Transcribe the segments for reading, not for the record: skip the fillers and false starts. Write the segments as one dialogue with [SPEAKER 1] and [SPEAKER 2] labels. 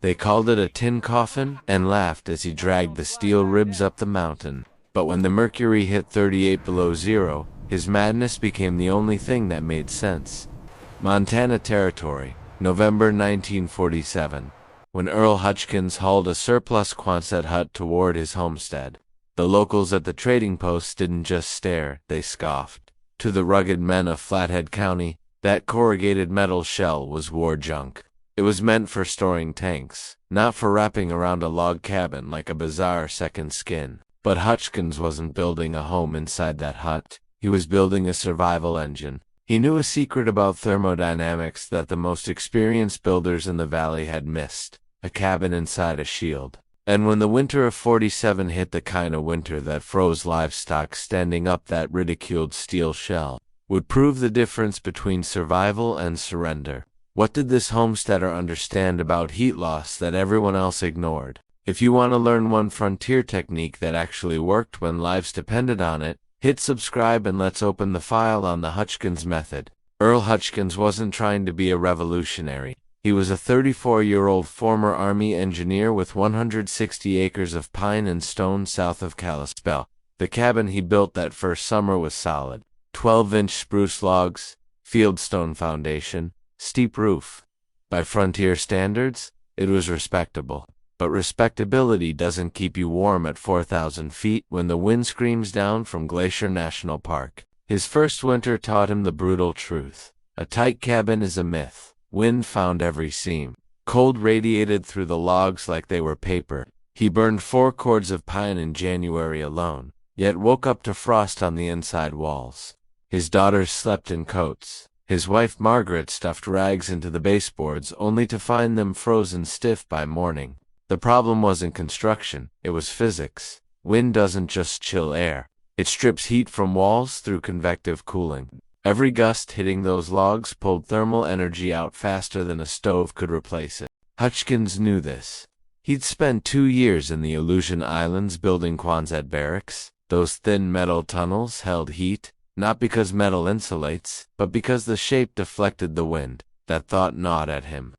[SPEAKER 1] They called it a tin coffin and laughed as he dragged the steel ribs up the mountain. But when the mercury hit 38 below zero, his madness became the only thing that made sense. Montana Territory, November 1947. When Earl Hutchins hauled a surplus Quonset hut toward his homestead, the locals at the trading post didn't just stare, they scoffed. To the rugged men of Flathead County, that corrugated metal shell was war junk. It was meant for storing tanks, not for wrapping around a log cabin like a bizarre second skin. But Hutchins wasn't building a home inside that hut. He was building a survival engine. He knew a secret about thermodynamics that the most experienced builders in the valley had missed: a cabin inside a shield. And when the winter of '47 hit, the kind of winter that froze livestock, standing up that ridiculed steel shell would prove the difference between survival and surrender. What did this homesteader understand about heat loss that everyone else ignored? If you want to learn one frontier technique that actually worked when lives depended on it, hit subscribe and let's open the file on the Hutchins method. Earl Hutchins wasn't trying to be a revolutionary. He was a 34-year-old former Army engineer with 160 acres of pine and stone south of Kalispell. The cabin he built that first summer was solid. 12-inch spruce logs, fieldstone foundation, steep roof. By frontier standards, it was respectable. But respectability doesn't keep you warm at 4,000 feet when the wind screams down from Glacier National Park. His first winter taught him the brutal truth. A tight cabin is a myth. Wind found every seam. Cold radiated through the logs like they were paper. He burned 4 cords of pine in January alone, yet woke up to frost on the inside walls. His daughters slept in coats. His wife Margaret stuffed rags into the baseboards only to find them frozen stiff by morning. The problem wasn't construction, it was physics. Wind doesn't just chill air. It strips heat from walls through convective cooling. Every gust hitting those logs pulled thermal energy out faster than a stove could replace it. Hutchins knew this. He'd spent 2 years in the Aleutian Islands building Quonset barracks. Those thin metal tunnels held heat, not because metal insulates, but because the shape deflected the wind. That thought gnawed at him.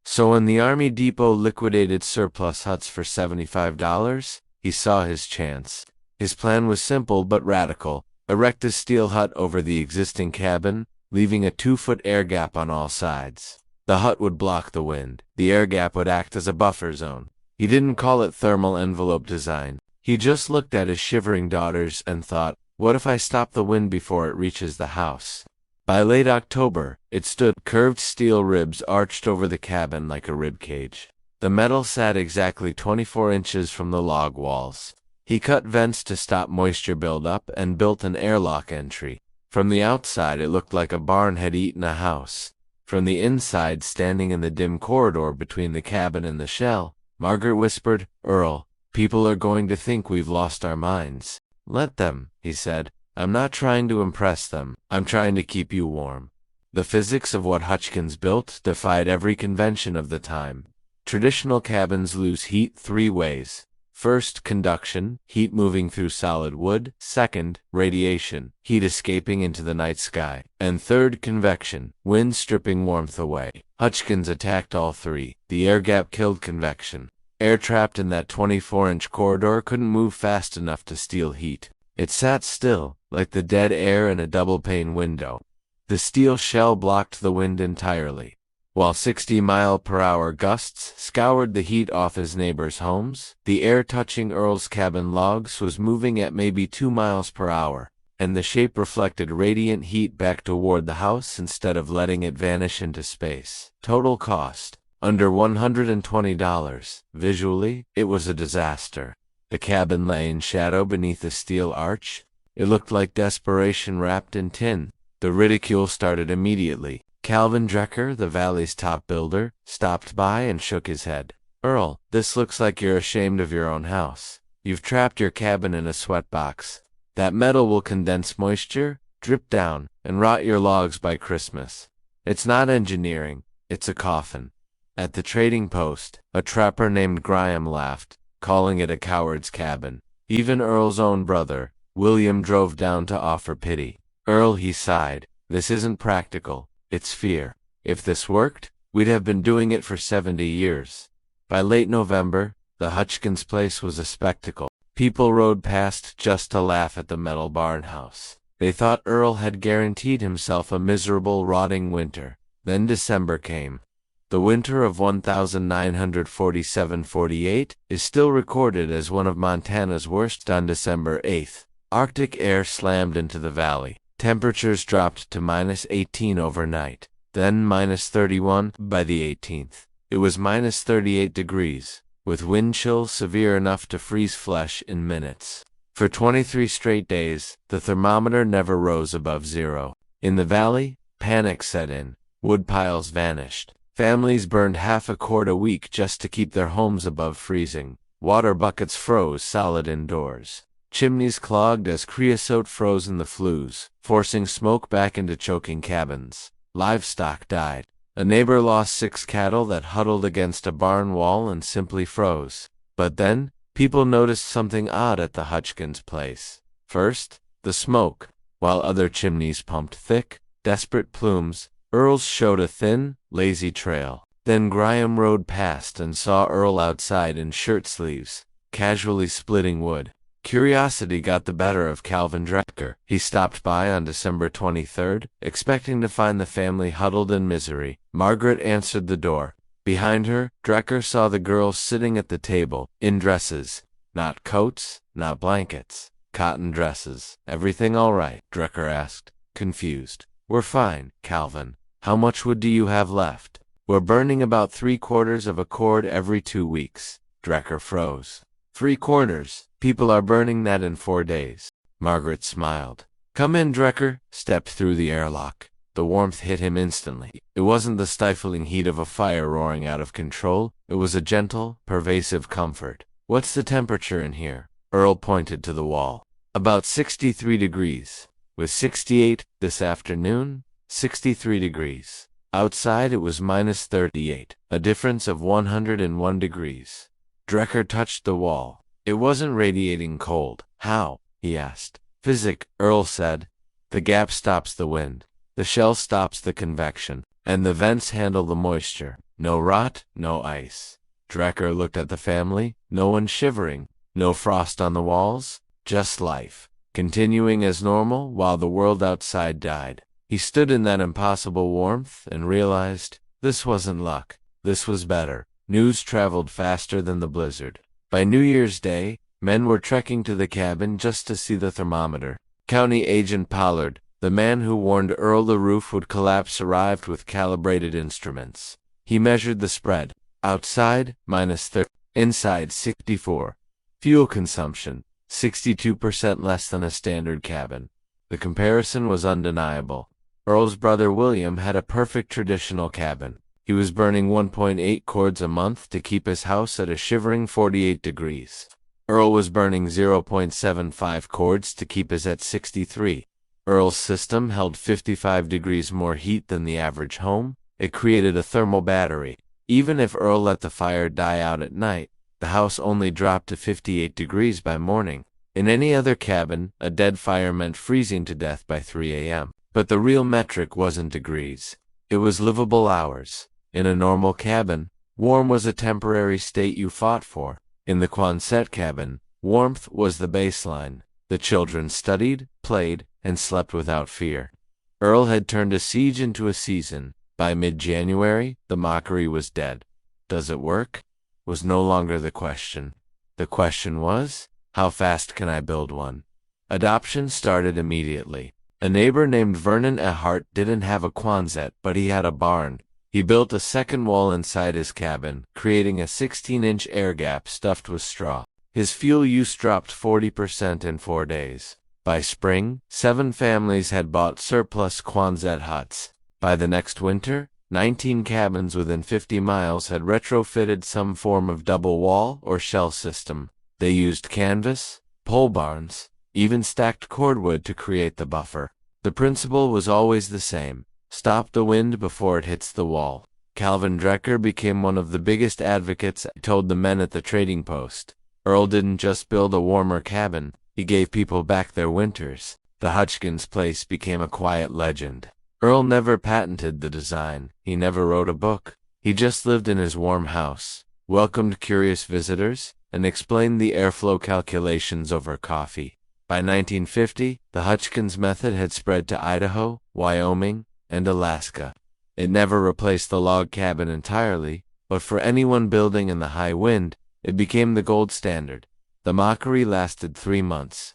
[SPEAKER 1] So when the Army Depot liquidated surplus huts for $75, he saw his chance. His plan was simple but radical. Erect a steel hut over the existing cabin, leaving a 2-foot air gap on all sides. The hut would block the wind. The air gap would act as a buffer zone. He didn't call it thermal envelope design. He just looked at his shivering daughters and thought, what if I stop the wind before it reaches the house? By late October, it stood, curved steel ribs arched over the cabin like a rib cage. The metal sat exactly 24 inches from the log walls. He cut vents to stop moisture buildup and built an airlock entry. From the outside, it looked like a barn had eaten a house. From the inside, standing in the dim corridor between the cabin and the shell, Margaret whispered, "Earl, people are going to think we've lost our minds." "Let them," he said. "I'm not trying to impress them. I'm trying to keep you warm." The physics of what Hutchins built defied every convention of the time. Traditional cabins lose heat 3 ways. First, conduction, heat moving through solid wood. Second, radiation, heat escaping into the night sky. And third, convection, wind stripping warmth away. Hutchins attacked all 3. The air gap killed convection. Air trapped in that 24-inch corridor couldn't move fast enough to steal heat. It sat still, like the dead air in a double-pane window. The steel shell blocked the wind entirely. While 60-mile-per-hour gusts scoured the heat off his neighbors' homes, the air touching Earl's cabin logs was moving at maybe 2 miles per hour, and the shape reflected radiant heat back toward the house instead of letting it vanish into space. Total cost: under $120. Visually, it was a disaster. The cabin lay in shadow beneath a steel arch. It looked like desperation wrapped in tin. The ridicule started immediately. Calvin Drecker, the valley's top builder, stopped by and shook his head. "Earl, this looks like you're ashamed of your own house. You've trapped your cabin in a sweatbox. That metal will condense moisture, drip down, and rot your logs by Christmas. It's not engineering, it's a coffin." At the trading post, a trapper named Graham laughed, calling it a coward's cabin. Even Earl's own brother, William, drove down to offer pity. "Earl," he sighed, "this isn't practical, it's fear. If this worked, we'd have been doing it for 70 years. By late November, the Hutchkins place was a spectacle. People rode past just to laugh at the metal barn house. They thought Earl had guaranteed himself a miserable, rotting winter. Then December came. The winter of 1947-48 is still recorded as one of Montana's worst. On December 8th, Arctic air slammed into the valley. Temperatures dropped to -18 overnight, then -31 by the 18th. It was -38 degrees, with wind chill severe enough to freeze flesh in minutes. For 23 straight days, the thermometer never rose above zero. In the valley, panic set in. Wood piles vanished. Families burned half a cord a week just to keep their homes above freezing. Water buckets froze solid indoors. Chimneys clogged as creosote froze in the flues, forcing smoke back into choking cabins. Livestock died. A neighbor lost 6 cattle that huddled against a barn wall and simply froze. But then, people noticed something odd at the Hutchkins place. First, the smoke. While other chimneys pumped thick, desperate plumes, Earl's showed a thin, lazy trail. Then Graham rode past and saw Earl outside in shirt sleeves, casually splitting wood. Curiosity got the better of Calvin Drecker. He stopped by on December 23rd, expecting to find the family huddled in misery. Margaret answered the door. Behind her, Drecker saw the girls sitting at the table, in dresses. Not coats, not blankets. Cotton dresses. Everything all right? Drecker asked, confused. We're fine, Calvin. How much wood do you have left? We're burning about 3/4 of a cord every 2 weeks. Drecker froze. 3/4? People are burning that in 4 days. Margaret smiled. Come in, Drecker. Stepped through the airlock. The warmth hit him instantly. It wasn't the stifling heat of a fire roaring out of control. It was a gentle, pervasive comfort. What's the temperature in here? Earl pointed to the wall. About 63 degrees. With 68 this afternoon, 63 degrees. Outside it was -38, a difference of 101 degrees. Drecker touched the wall. It wasn't radiating cold. How? He asked. Physics, Earl said. The gap stops the wind. The shell stops the convection. And the vents handle the moisture. No rot, no ice. Drecker looked at the family. No one shivering. No frost on the walls. Just life. Continuing as normal while the world outside died. He stood in that impossible warmth and realized this wasn't luck. This was better. News traveled faster than the blizzard. By New Year's Day, men were trekking to the cabin just to see the thermometer. County Agent Pollard, the man who warned Earl the roof would collapse, arrived with calibrated instruments. He measured the spread. Outside, -30. Inside, 64. Fuel consumption, 62% less than a standard cabin. The comparison was undeniable. Earl's brother William had a perfect traditional cabin. He was burning 1.8 cords a month to keep his house at a shivering 48 degrees. Earl was burning 0.75 cords to keep his at 63. Earl's system held 55 degrees more heat than the average home. It created a thermal battery. Even if Earl let the fire die out at night, the house only dropped to 58 degrees by morning. In any other cabin, a dead fire meant freezing to death by 3 a.m. But the real metric wasn't degrees. It was livable hours. In a normal cabin, warm was a temporary state you fought for. In the Quonset cabin, warmth was the baseline. The children studied, played, and slept without fear. Earl had turned a siege into a season. By mid-January, the mockery was dead. Does it work? Was no longer the question. The question was, how fast can I build one? Adoption started immediately. A neighbor named Vernon Ehart didn't have a Quonset, but he had a barn. He built a second wall inside his cabin, creating a 16-inch air gap stuffed with straw. His fuel use dropped 40% in 4 days. By spring, 7 families had bought surplus Quonset huts. By the next winter, 19 cabins within 50 miles had retrofitted some form of double wall or shell system. They used canvas, pole barns, even stacked cordwood to create the buffer. The principle was always the same. Stop the wind before it hits the wall. Calvin Drecker became one of the biggest advocates, told the men at the trading post. Earl didn't just build a warmer cabin, he gave people back their winters. The Hutchkins place became a quiet legend. Earl never patented the design, he never wrote a book. He just lived in his warm house, welcomed curious visitors, and explained the airflow calculations over coffee. By 1950, the Hutchkins method had spread to Idaho, Wyoming, and Alaska. It never replaced the log cabin entirely, but for anyone building in the high wind, it became the gold standard. The mockery lasted 3 months.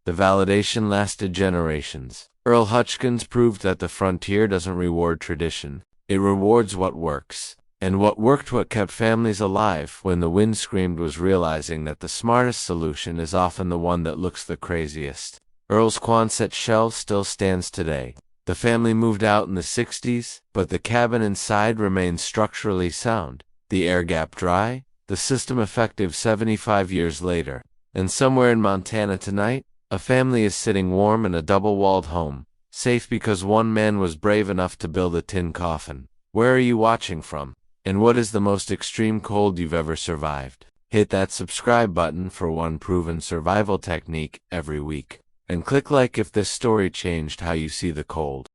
[SPEAKER 1] The validation lasted generations. Earl Hutchkins proved that the frontier doesn't reward tradition. It rewards what works. And what worked, what kept families alive when the wind screamed, was realizing that the smartest solution is often the one that looks the craziest. Earl's Quonset shell still stands today. The family moved out in the 60s, but the cabin inside remains structurally sound, the air gap dry, the system effective 75 years later. And somewhere in Montana tonight, a family is sitting warm in a double-walled home, safe because one man was brave enough to build a tin coffin. Where are you watching from? And what is the most extreme cold you've ever survived? Hit that subscribe button for one proven survival technique every week. And click like if this story changed how you see the cold.